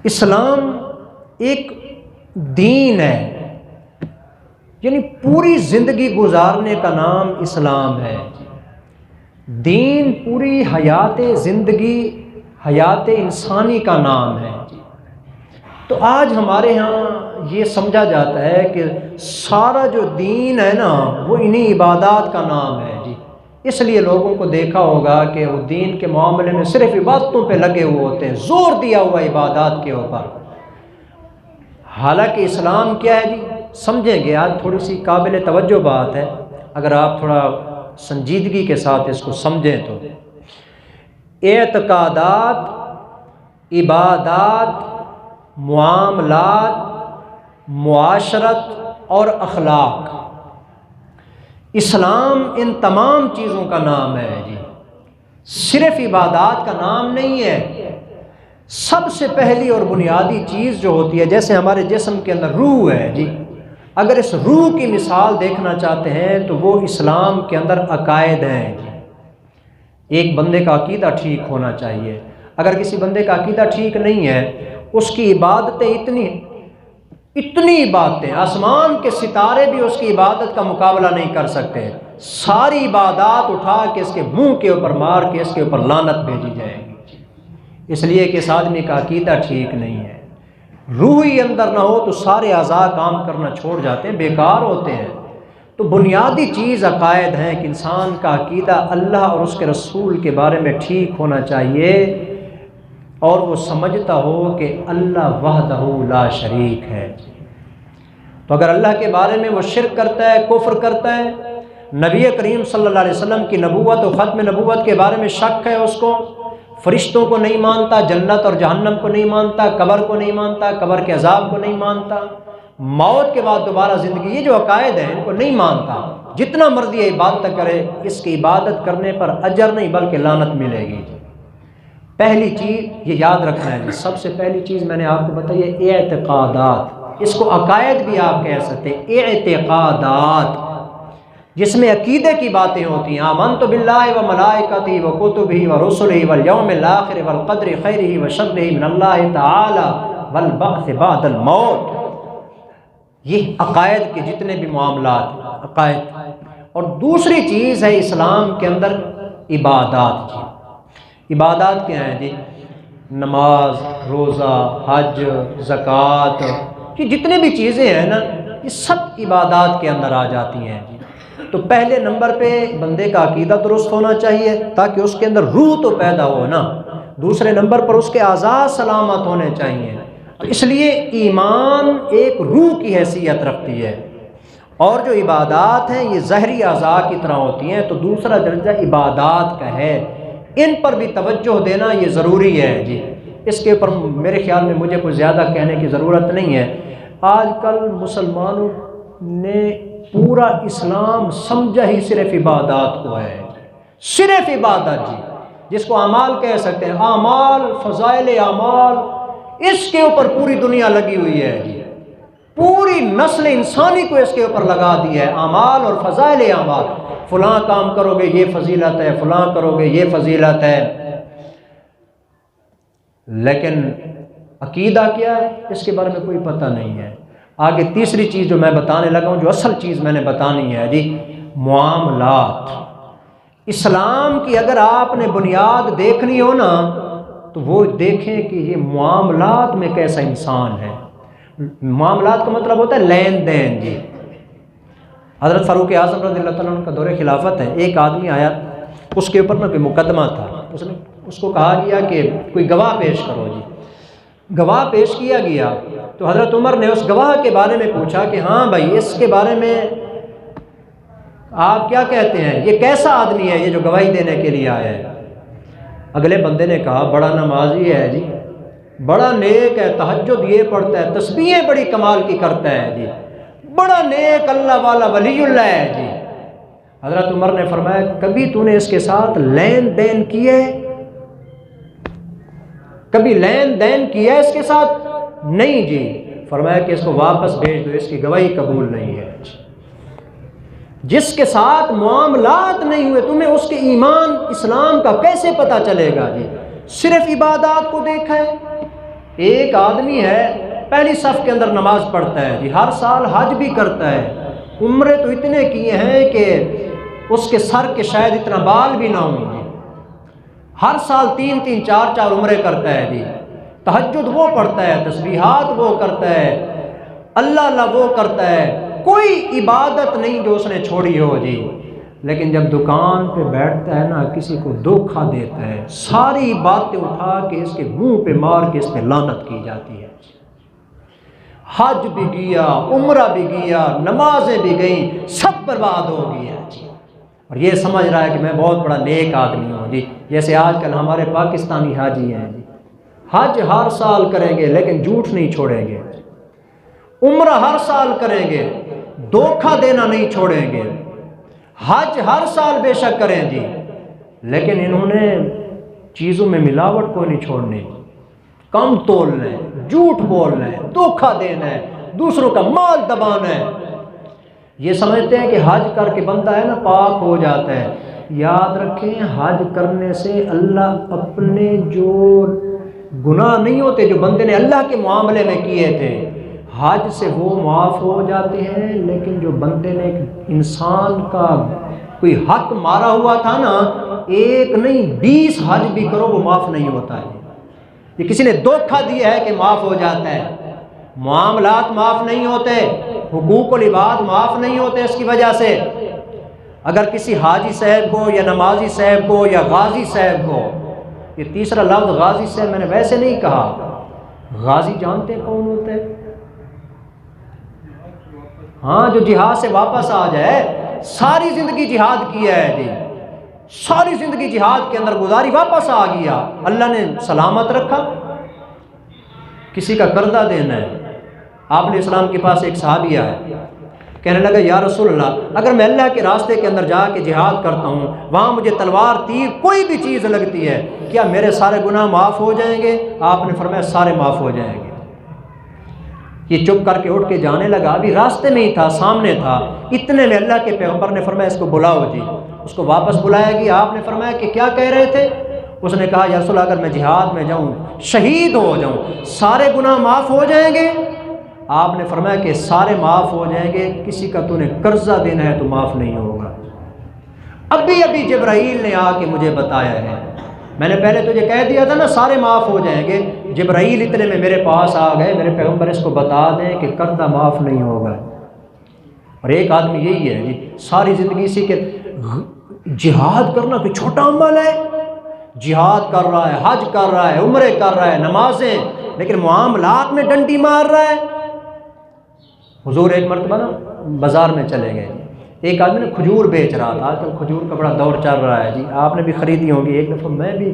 اسلام ایک دین ہے، یعنی پوری زندگی گزارنے کا نام اسلام ہے۔ دین پوری حیات زندگی، حیات انسانی کا نام ہے۔ تو آج ہمارے ہاں یہ سمجھا جاتا ہے کہ سارا جو دین ہے نا وہ انہی عبادات کا نام ہے جی۔ اس لیے لوگوں کو دیکھا ہوگا کہ وہ دین کے معاملے میں صرف عبادتوں پہ لگے ہوئے ہوتے ہیں، زور دیا ہوا عبادات کے اوپر۔ حالانکہ اسلام کیا ہے جی، سمجھیں گے۔ آج تھوڑی سی قابل توجہ بات ہے، اگر آپ تھوڑا سنجیدگی کے ساتھ اس کو سمجھیں تو اعتقادات، عبادات، معاملات، معاشرت اور اخلاق، اسلام ان تمام چیزوں کا نام ہے جی، صرف عبادات کا نام نہیں ہے۔ سب سے پہلی اور بنیادی چیز جو ہوتی ہے، جیسے ہمارے جسم کے اندر روح ہے جی، اگر اس روح کی مثال دیکھنا چاہتے ہیں تو وہ اسلام کے اندر عقائد ہیں جی۔ ایک بندے کا عقیدہ ٹھیک ہونا چاہیے۔ اگر کسی بندے کا عقیدہ ٹھیک نہیں ہے، اس کی عبادتیں اتنی عبادتیں، آسمان کے ستارے بھی اس کی عبادت کا مقابلہ نہیں کر سکتے۔ ساری عبادات اٹھا کے اس کے منہ کے اوپر مار کے اس کے اوپر لعنت بھیجی جائے گی، اس لیے کہ اس آدمی کا عقیدہ ٹھیک نہیں ہے۔ روح ہی اندر نہ ہو تو سارے اعضاء کام کرنا چھوڑ جاتے ہیں، بیکار ہوتے ہیں۔ تو بنیادی چیز عقائد ہیں کہ انسان کا عقیدہ اللہ اور اس کے رسول کے بارے میں ٹھیک ہونا چاہیے، اور وہ سمجھتا ہو کہ اللہ وحدہ لا شریک ہے۔ تو اگر اللہ کے بارے میں وہ شرک کرتا ہے، کفر کرتا ہے، نبی کریم صلی اللہ علیہ وسلم کی نبوت و ختم نبوت کے بارے میں شک ہے اس کو، فرشتوں کو نہیں مانتا، جنت اور جہنم کو نہیں مانتا، قبر کو نہیں مانتا، قبر کے عذاب کو نہیں مانتا، موت کے بعد دوبارہ زندگی، یہ جو عقائد ہیں ان کو نہیں مانتا، جتنا مرضی عبادت کرے، اس کی عبادت کرنے پر اجر نہیں بلکہ لعنت ملے گی۔ پہلی چیز یہ یاد رکھنا ہے جی، سب سے پہلی چیز میں نے آپ کو بتائی ہے اعتقادات، اس کو عقائد بھی آپ کہہ سکتے ہیں، اعتقادات جس میں عقیدے کی باتیں ہوتی ہیں۔ آمنت باللہ و ملائکتہ و کتبہ و رسلہ والیوم الآخر والقدر خیرہ و شرہ من اللہ تعالی والبعث بعد الموت۔ یہ عقائد کے جتنے بھی معاملات، عقائد۔ اور دوسری چیز ہے اسلام کے اندر عبادات جی۔ عبادات کیا ہیں جی؟ نماز، روزہ، حج، زکوٰۃ، یہ جتنے بھی چیزیں ہیں نا یہ سب عبادات کے اندر آ جاتی ہیں جی۔ تو پہلے نمبر پہ بندے کا عقیدہ درست ہونا چاہیے تاکہ اس کے اندر روح تو پیدا ہو نا، دوسرے نمبر پر اس کے اعضاء سلامت ہونے چاہیے۔ اس لیے ایمان ایک روح کی حیثیت رکھتی ہے، اور جو عبادات ہیں یہ ظاہری اعضاء کی طرح ہوتی ہیں۔ تو دوسرا درجہ عبادات کا ہے، ان پر بھی توجہ دینا یہ ضروری ہے جی۔ اس کے اوپر میرے خیال میں مجھے کوئی زیادہ کہنے کی ضرورت نہیں ہے۔ آج کل مسلمانوں نے پورا اسلام سمجھا ہی صرف عبادات کو ہے، صرف عبادت جی، جس کو اعمال کہہ سکتے ہیں، اعمال، فضائل اعمال، اس کے اوپر پوری دنیا لگی ہوئی ہے جی، پوری نسل انسانی کو اس کے اوپر لگا دی ہے، اعمال اور فضائل اعمال۔ فلاں کام کرو گے یہ فضیلت ہے، فلاں کرو گے یہ فضیلت ہے، لیکن عقیدہ کیا ہے اس کے بارے میں کوئی پتہ نہیں ہے۔ آگے تیسری چیز جو میں بتانے لگا ہوں، جو اصل چیز میں نے بتانی ہے جی، معاملات۔ اسلام کی اگر آپ نے بنیاد دیکھنی ہو نا تو وہ دیکھیں کہ یہ معاملات میں کیسا انسان ہے۔ معاملات کا مطلب ہوتا ہے لین دین جی۔ حضرت فاروق اعظم رضی اللہ تعالیٰ عنہ کا دور خلافت ہے، ایک آدمی آیا، اس کے اوپر نا کوئی مقدمہ تھا، اس کو کہا گیا کہ کوئی گواہ پیش کرو جی۔ گواہ پیش کیا گیا تو حضرت عمر نے اس گواہ کے بارے میں پوچھا کہ ہاں بھائی اس کے بارے میں آپ کیا کہتے ہیں، یہ کیسا آدمی ہے یہ جو گواہی دینے کے لیے آیا ہے؟ اگلے بندے نے کہا بڑا نمازی ہے جی، بڑا نیک ہے، تہجد یہ پڑھتا ہے، تسبیحیں بڑی کمال کی کرتا ہے جی، بڑا نیک اللہ والا ولی اللہ ہے جی۔ حضرت عمر نے فرمایا کبھی تو نے اس کے ساتھ لین دین کیے؟ کبھی لین دین کیا اس کے ساتھ؟ نہیں جی۔ فرمایا کہ اس کو واپس بھیج دو، اس کی گواہی قبول نہیں ہے۔ جس کے ساتھ معاملات نہیں ہوئے تمہیں اس کے ایمان اسلام کا کیسے پتہ چلے گا جی؟ صرف عبادات کو دیکھا ہے، ایک آدمی ہے پہلی صف کے اندر نماز پڑھتا ہے جی، ہر سال حج بھی کرتا ہے، عمرے تو اتنے کیے ہیں کہ اس کے سر کے شاید اتنا بال بھی نہ ہوں گے، ہر سال 3 4 عمرے کرتا ہے جی، تہجد وہ پڑھتا ہے، تسبیحات وہ کرتا ہے، اللہ وہ کرتا ہے، کوئی عبادت نہیں جو اس نے چھوڑی ہو جی، لیکن جب دکان پہ بیٹھتا ہے نا کسی کو دھوکہ دیتا ہے، ساری باتیں اٹھا کے اس کے منہ پہ مار کے اس پہ لعنت کی جاتی ہے، حج بھی گیا، عمرہ بھی گیا، نمازیں بھی گئیں، سب برباد ہو گیا جی، اور یہ سمجھ رہا ہے کہ میں بہت بڑا نیک آدمی ہوں جی، جیسے آج کل ہمارے پاکستانی حاجی ہیں جی، حج ہر سال کریں گے لیکن جھوٹ نہیں چھوڑیں گے، عمرہ ہر سال کریں گے، دھوکہ دینا نہیں چھوڑیں گے، حج ہر سال بے شک کریں جی، لیکن انہوں نے چیزوں میں ملاوٹ کو نہیں چھوڑنی، کم تولنا ہے، جھوٹ بولنا ہے، دھوکہ دینا ہے، دوسروں کا مال دبانا ہے، یہ سمجھتے ہیں کہ حج کر کے بندہ ہے نا پاک ہو جاتا ہے، یاد رکھیں حج کرنے سے اللہ اپنے جو گناہ نہیں ہوتے جو بندے نے اللہ کے معاملے میں کیے تھے حج سے وہ معاف ہو جاتے ہیں، لیکن جو بندے نے انسان کا کوئی حق مارا ہوا تھا نا، ایک نہیں 20 حج بھی کرو وہ معاف نہیں ہوتا ہے، یہ کسی نے دھوکہ دیا ہے کہ معاف ہو جاتا ہے، معاملات معاف نہیں ہوتے، حقوق العباد معاف نہیں ہوتے، اس کی وجہ سے اگر کسی حاجی صاحب کو یا نمازی صاحب کو یا غازی صاحب کو، یہ تیسرا لفظ غازی صاحب میں نے ویسے نہیں کہا، غازی جانتے کون ہوتے ہیں؟ ہاں جو جہاد سے واپس آ جائے، ساری زندگی جہاد کیا ہے جی، ساری زندگی جہاد کے اندر گزاری، واپس آ گیا، اللہ نے سلامت رکھا، کسی کا قرضہ دینا ہے، آپ علیہ السلام کے پاس ایک صحابی آیا، کہنے لگا یا رسول اللہ اگر میں اللہ کے راستے کے اندر جا کے جہاد کرتا ہوں، وہاں مجھے تلوار تیر کوئی بھی چیز لگتی ہے، کیا میرے سارے گناہ معاف ہو جائیں گے؟ آپ نے فرمایا سارے معاف ہو جائیں گے۔ یہ چپ کر کے اٹھ کے جانے لگا، ابھی راستے میں ہی تھا، سامنے تھا، اتنے میں اللہ کے پیغمبر نے فرمایا اس کو بلاؤ جی، اس کو واپس بلایا گیا، آپ نے فرمایا کہ کیا کہہ رہے تھے؟ اس نے کہا یا رسول اللہ اگر میں جہاد میں جاؤں، شہید ہو جاؤں، سارے گناہ معاف ہو جائیں گے؟ آپ نے فرمایا کہ سارے معاف ہو جائیں گے، کسی کا تو نے قرضہ دینا ہے تو معاف نہیں ہوگا۔ ابھی جبرائیل نے آ کے مجھے بتایا ہے، میں نے پہلے تجھے کہہ دیا تھا نا سارے معاف ہو جائیں گے، جبرائیل اتنے میں میرے پاس آ گئے، میرے پیغمبر اس کو بتا دیں کہ قرضہ معاف نہیں ہوگا۔ اور ایک آدمی یہی ہے جی، ساری زندگی اسی کے جہاد کرنا کوئی چھوٹا عمل ہے، جہاد کر رہا ہے، حج کر رہا ہے، عمرے کر رہا ہے، نمازیں، لیکن معاملات میں ڈنڈی مار رہا ہے۔ حضور ایک مرتبہ نا بازار میں چلے گئے، ایک آدمی نے کھجور بیچ رہا تھا، آج کل کھجور کا بڑا دور چل رہا ہے جی، آپ نے بھی خریدی ہوں گی، ایک دفعہ میں بھی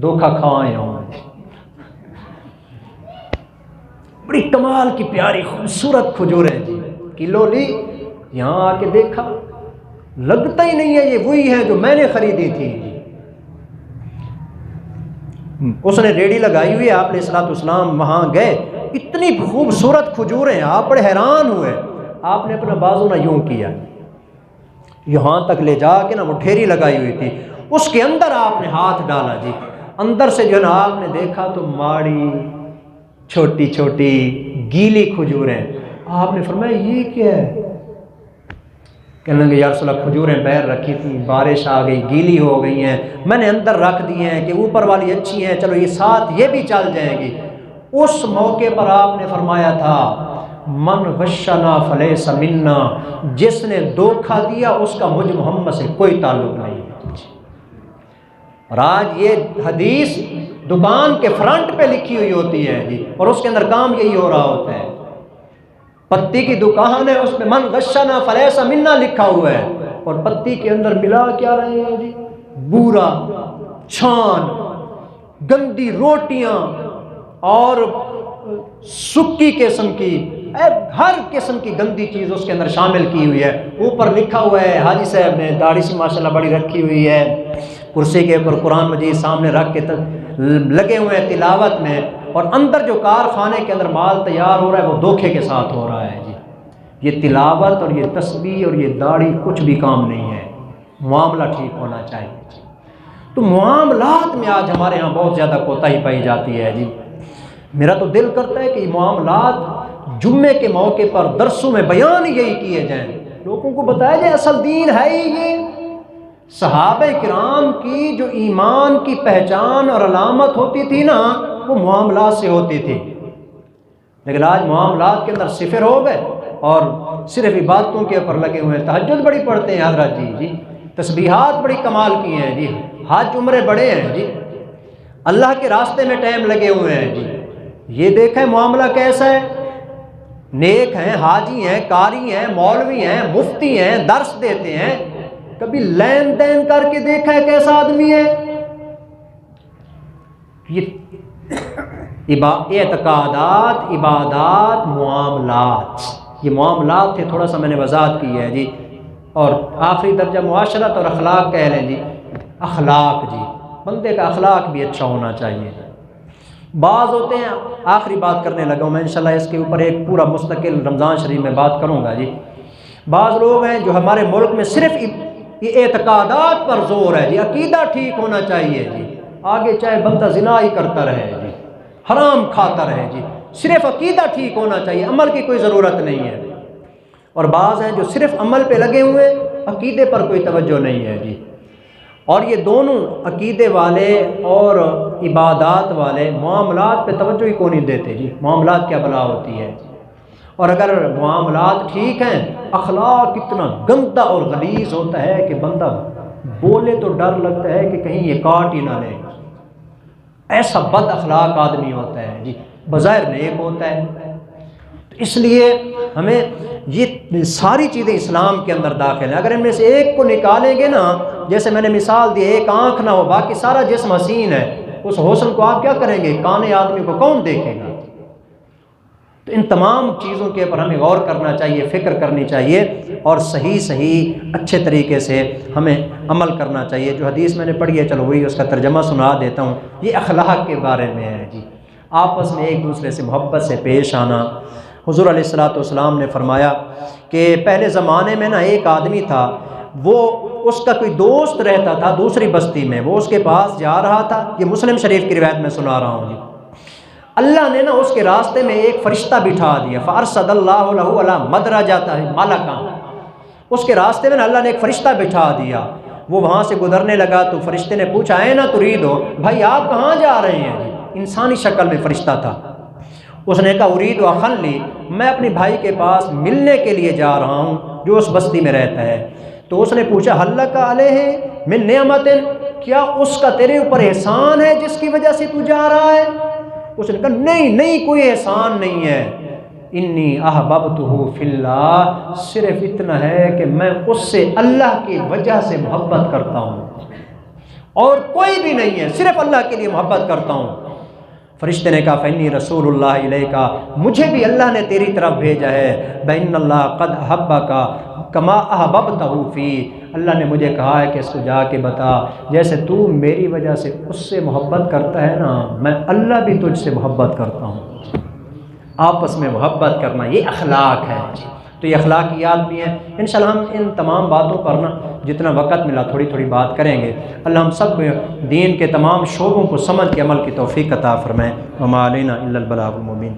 دھوکہ کھایا ہوں، بڑی کمال کی پیاری خوبصورت کھجور ہے جی، کلو لی، یہاں آ کے دیکھا لگتا ہی نہیں ہے یہ وہی ہے جو میں نے خریدی تھی جی۔ اس نے ریڑھی لگائی ہوئی ہے، آپ علیہ السلام وہاں گئے، اتنی خوبصورت کھجوریں، آپ بڑے حیران ہوئے، آپ نے اپنا بازو نہ یوں کیا، یہاں تک لے جا کے نا وہ ڈھیری لگائی ہوئی تھی، اس کے اندر آپ نے ہاتھ ڈالا جی، اندر سے جو ہے نا آپ نے دیکھا تو ماڑی چھوٹی چھوٹی گیلی کھجوریں، آپ نے فرمایا یہ کیا ہے؟ کہنے لگے یا رسول اللہ کھجوریں باہر رکھی تھیں، بارش آ گئی گیلی ہو گئی ہیں، میں نے اندر رکھ دی ہیں کہ اوپر والی اچھی ہیں، چلو یہ ساتھ یہ بھی چل جائیں گی۔ اس موقع پر آپ نے فرمایا تھا من غشنا فلیس منا، جس نے دھوکہ دیا اس کا مجھ محمد سے کوئی تعلق نہیں۔ اور آج یہ حدیث دکان کے فرنٹ پہ لکھی ہوئی ہوتی ہے جی، اور اس کے اندر کام یہی ہو رہا ہوتا ہے، پتی کی دکان ہے، اس پہ من غشنا فلیس منا لکھا ہوا ہے، اور پتی کے اندر ملا کیا رہے ہیں جی؟ بورا، چھان، گندی روٹیاں اور سکی قسم کی ہر قسم کی گندی چیز اس کے اندر شامل کی ہوئی ہے۔ اوپر لکھا ہوا ہے، حاجی صاحب نے داڑھی سی ماشاءاللہ بڑی رکھی ہوئی ہے، کرسی کے اوپر قرآن مجید سامنے رکھ کے لگے ہوئے ہیں تلاوت میں، اور اندر جو کارخانے کے اندر مال تیار ہو رہا ہے وہ دھوکے کے ساتھ ہو رہا ہے جی۔ یہ تلاوت اور یہ تسبیح اور یہ داڑھی کچھ بھی کام نہیں ہے، معاملہ ٹھیک ہونا چاہیے جی۔ تو معاملات میں آج ہمارے ہاں بہت زیادہ کوتاہی پائی جاتی ہے جی۔ میرا تو دل کرتا ہے کہ یہ معاملات جمعے کے موقع پر درسوں میں بیان یہی کیے جائیں، لوگوں کو بتایا جائے اصل دین ہے ہی یہ۔ صحابہ کرام کی جو ایمان کی پہچان اور علامت ہوتی تھی نا، وہ معاملات سے ہوتی تھی، لیکن آج معاملات کے اندر صفر ہو گئے اور صرف عبادتوں کے اوپر لگے ہوئے ہیں۔ تہجد بڑی پڑھتے ہیں حضرت جی، تسبیحات بڑی کمال کی ہیں جی، حج عمرے بڑے ہیں جی، اللہ کے راستے میں ٹائم لگے ہوئے ہیں جی۔ یہ دیکھیں معاملہ کیسا ہے، نیک ہیں، حاجی ہیں، قاری ہیں، مولوی ہیں، مفتی ہیں، درس دیتے ہیں، کبھی لین دین کر کے دیکھا ہے کیسا آدمی ہے؟ یہ اعتقادات، عبادات، معاملات، یہ معاملات تھے، تھوڑا سا میں نے وضاحت کی ہے جی۔ اور آخری درجہ معاشرت اور اخلاق کہہ لیں جی، اخلاق جی، بندے کا اخلاق بھی اچھا ہونا چاہیے۔ بعض ہوتے ہیں، آخری بات کرنے لگا ہوں میں، انشاءاللہ اس کے اوپر ایک پورا مستقل رمضان شریف میں بات کروں گا جی۔ بعض لوگ ہیں جو ہمارے ملک میں صرف یہ اعتقادات پر زور ہے جی، عقیدہ ٹھیک ہونا چاہیے جی، آگے چاہے بندہ زنا ہی کرتا رہے جی، حرام کھاتا رہے جی، صرف عقیدہ ٹھیک ہونا چاہیے، عمل کی کوئی ضرورت نہیں ہے۔ اور بعض ہیں جو صرف عمل پہ لگے ہوئے، عقیدے پر کوئی توجہ نہیں ہے جی۔ اور یہ دونوں عقیدے والے اور عبادات والے معاملات پہ توجہ ہی کو نہیں دیتے جی، معاملات کیا بلا ہوتی ہے۔ اور اگر معاملات ٹھیک ہیں، اخلاق اتنا گندا اور غلیظ ہوتا ہے کہ بندہ بولے تو ڈر لگتا ہے کہ کہیں یہ کاٹ ہی نہ لے، ایسا بد اخلاق آدمی ہوتا ہے جی، بظاہر نیک ہوتا ہے۔ تو اس لیے ہمیں یہ ساری چیزیں اسلام کے اندر داخل ہیں، اگر ان میں سے ایک کو نکالیں گے نا، جیسے میں نے مثال دی، ایک آنکھ نہ ہو باقی سارا جسم حسین ہے، اس حسن کو آپ کیا کریں گے؟ کانے آدمی کو کون دیکھے گا؟ تو ان تمام چیزوں کے اوپر ہمیں غور کرنا چاہیے، فکر کرنی چاہیے، اور صحیح اچھے طریقے سے ہمیں عمل کرنا چاہیے۔ جو حدیث میں نے پڑھی ہے، چلو وہی اس کا ترجمہ سنا دیتا ہوں۔ یہ اخلاق کے بارے میں ہے جی، آپس میں ایک دوسرے سے محبت سے پیش آنا۔ حضور علیہ الصلوۃ والسلام نے فرمایا کہ پہلے زمانے میں نا ایک آدمی تھا، وہ اس کا کوئی دوست رہتا تھا دوسری بستی میں، وہ اس کے پاس جا رہا تھا، یہ مسلم شریف کی روایت میں سنا رہا ہوں جی۔ اللہ نے نا اس کے راستے میں ایک فرشتہ بٹھا دیا، فارسد اللہ لہ علی مدرجۃ ملکا، اس کے راستے میں نا اللہ نے ایک فرشتہ بٹھا دیا۔ وہ وہاں سے گزرنے لگا تو فرشتے نے پوچھا، اے نا ترید ہو، بھائی آپ کہاں جا رہے ہیں جی؟ انسانی شکل میں فرشتہ تھا۔ اس نے کہا ارید اخلی، میں اپنے بھائی کے پاس ملنے کے لیے جا رہا ہوں جو اس بستی میں رہتا ہے۔ تو اس نے پوچھا حل لک علیہ من نعمت، کیا اس کا تیرے اوپر احسان ہے جس کی وجہ سے تو جا رہا ہے؟ اس نے کہا نہیں کوئی احسان نہیں ہے، انی احببتہ فی اللہ، صرف اتنا ہے کہ میں اس سے اللہ کی وجہ سے محبت کرتا ہوں، اور کوئی بھی نہیں ہے، صرف اللہ کے لیے محبت کرتا ہوں۔ فرشتے نے کہا فإنی رسول اللہ الیک، مجھے بھی اللہ نے تیری طرف بھیجا ہے، بإن اللہ قد احبک کما احببتہ فی، اللہ نے مجھے کہا ہے کہ اس کو جا کے بتا جیسے تو میری وجہ سے اس سے محبت کرتا ہے نا، میں اللہ بھی تجھ سے محبت کرتا ہوں۔ آپس میں محبت کرنا یہ اخلاق ہے جی۔ تو یہ اخلاقیات بھی ہیں۔ انشاءاللہ ہم ان تمام باتوں پر نا جتنا وقت ملا تھوڑی بات کریں گے۔ اللہ ہم سب کو دین کے تمام شعبوں کو سمجھ کے عمل کی توفیق عطا فرمائے۔ وما علینا الا البلاغ المبین۔